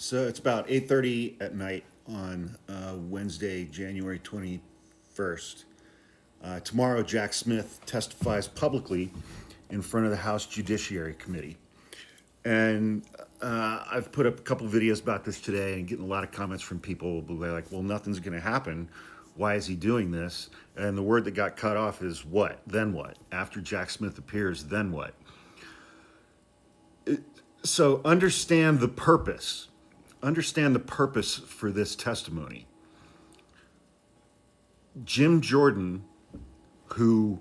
So it's about 8:30 at night on Wednesday, January 21st. Tomorrow, Jack Smith testifies publicly in front of the House Judiciary Committee. And I've put up a couple videos about this today and getting a lot of comments from people who are like, well, nothing's going to happen. Why is he doing this? And the word that got cut off is what? Then what? After Jack Smith appears, then what? So understand the purpose. Understand the purpose for this testimony. Jim Jordan, who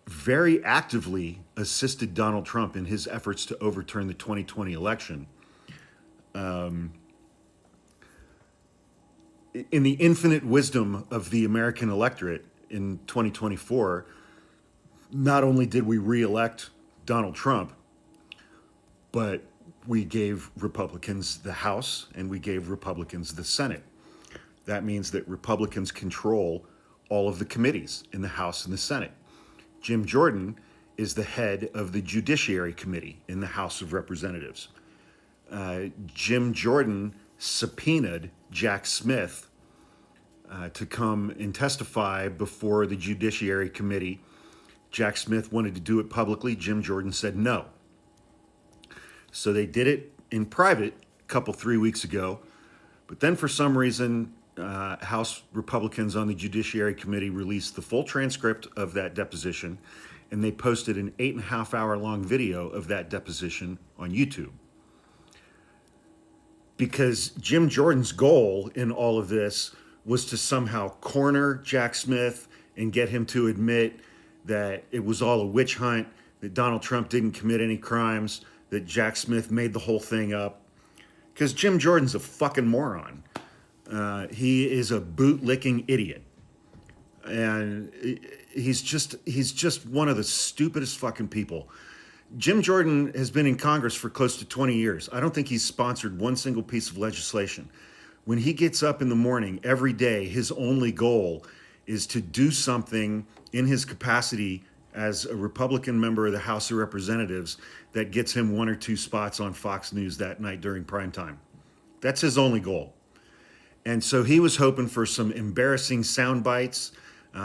very actively assisted Donald Trump in his efforts to overturn the 2020 election, in the infinite wisdom of the American electorate in 2024, not only did we reelect Donald Trump, but we gave Republicans the House and we gave Republicans the Senate. That means that Republicans control all of the committees in the House and the Senate. Jim Jordan is the head of the Judiciary Committee in the House of Representatives. Jim Jordan subpoenaed Jack Smith to come and testify before the Judiciary Committee. Jack Smith wanted to do it publicly. Jim Jordan said no. So they did it in private a couple, 3 weeks ago. But then for some reason, House Republicans on the Judiciary Committee released the full transcript of that deposition, and they posted an 8.5 hour long video of that deposition on YouTube. Because Jim Jordan's goal in all of this was to somehow corner Jack Smith and get him to admit that it was all a witch hunt, that Donald Trump didn't commit any crimes, that Jack Smith made the whole thing up. Because Jim Jordan's a fucking moron. He is a boot-licking idiot. And he's just one of the stupidest fucking people. Jim Jordan has been in Congress for close to 20 years. I don't think he's sponsored one single piece of legislation. When he gets up in the morning every day, his only goal is to do something in his capacity as a Republican member of the House of Representatives that gets him 1 or 2 spots on Fox News that night during prime time. That's his only goal. And so he was hoping for some embarrassing sound bites.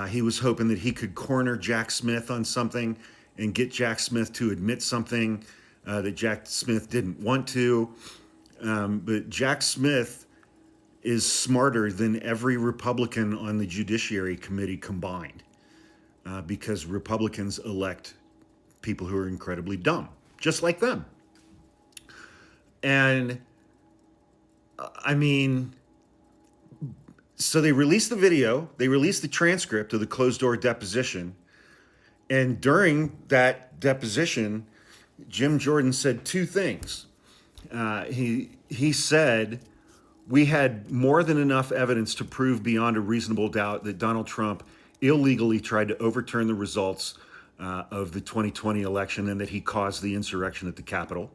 He was hoping that he could corner Jack Smith on something and get Jack Smith to admit something that Jack Smith didn't want to. But Jack Smith is smarter than every Republican on the Judiciary Committee combined, because Republicans elect people who are incredibly dumb, just like them. And I mean, so they released the video, they released the transcript of the closed-door deposition, and during that deposition, Jim Jordan said 2 things. He said, we had more than enough evidence to prove beyond a reasonable doubt that Donald Trump illegally tried to overturn the results of the 2020 election and that he caused the insurrection at the Capitol.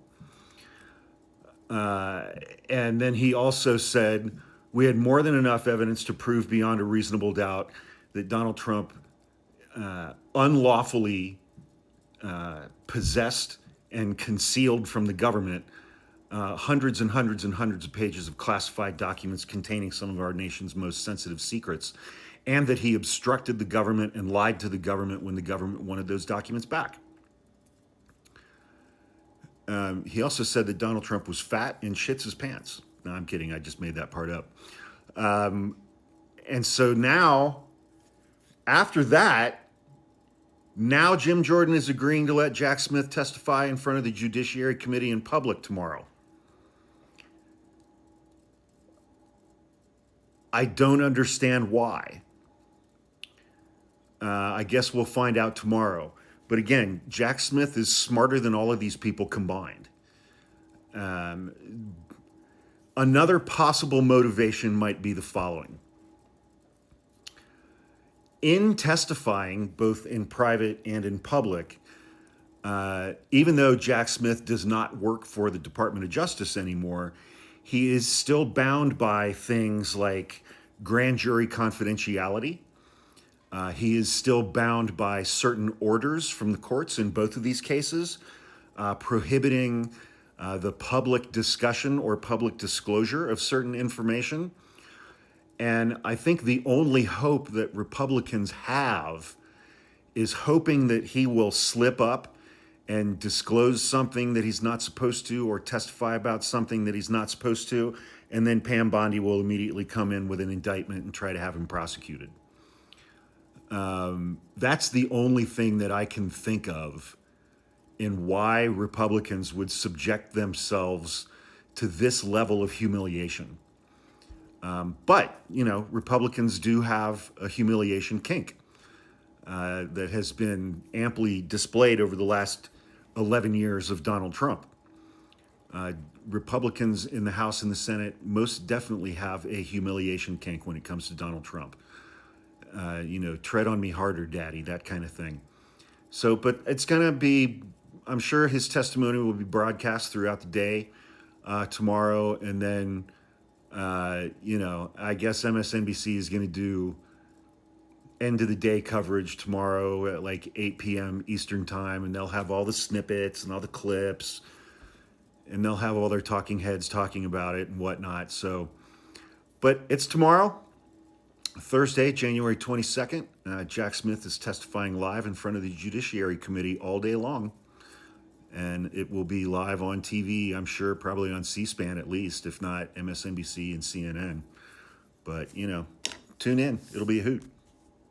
And then he also said, we had more than enough evidence to prove beyond a reasonable doubt that Donald Trump unlawfully possessed and concealed from the government hundreds and hundreds and hundreds of pages of classified documents containing some of our nation's most sensitive secrets, and that he obstructed the government and lied to the government when the government wanted those documents back. He also said that Donald Trump was fat and shits his pants. No, I'm kidding. I just made that part up. And so now, after that, now Jim Jordan is agreeing to let Jack Smith testify in front of the Judiciary Committee in public tomorrow. I don't understand why. I guess we'll find out tomorrow. But again, Jack Smith is smarter than all of these people combined. Another possible motivation might be the following. In testifying, both in private and in public, even though Jack Smith does not work for the Department of Justice anymore, he is still bound by things like grand jury confidentiality. He is still bound by certain orders from the courts in both of these cases, prohibiting the public discussion or public disclosure of certain information. And I think the only hope that Republicans have is hoping that he will slip up and disclose something that he's not supposed to, or testify about something that he's not supposed to, and then Pam Bondi will immediately come in with an indictment and try to have him prosecuted. That's the only thing that I can think of in why Republicans would subject themselves to this level of humiliation. But, Republicans do have a humiliation kink that has been amply displayed over the last 11 years of Donald Trump. Republicans in the House and the Senate most definitely have a humiliation kink when it comes to Donald Trump. Tread on me harder, daddy, that kind of thing. So, but it's going to be, I'm sure his testimony will be broadcast throughout the day tomorrow. And then, I guess MSNBC is going to do end of the day coverage tomorrow at like 8 p.m. Eastern time. And they'll have all the snippets and all the clips. And they'll have all their talking heads talking about it and whatnot. So, but it's tomorrow, Thursday, January 22nd. Jack Smith is testifying live in front of the Judiciary Committee all day long. And it will be live on TV, I'm sure, probably on C-SPAN at least, if not MSNBC and CNN. But, tune in. It'll be a hoot.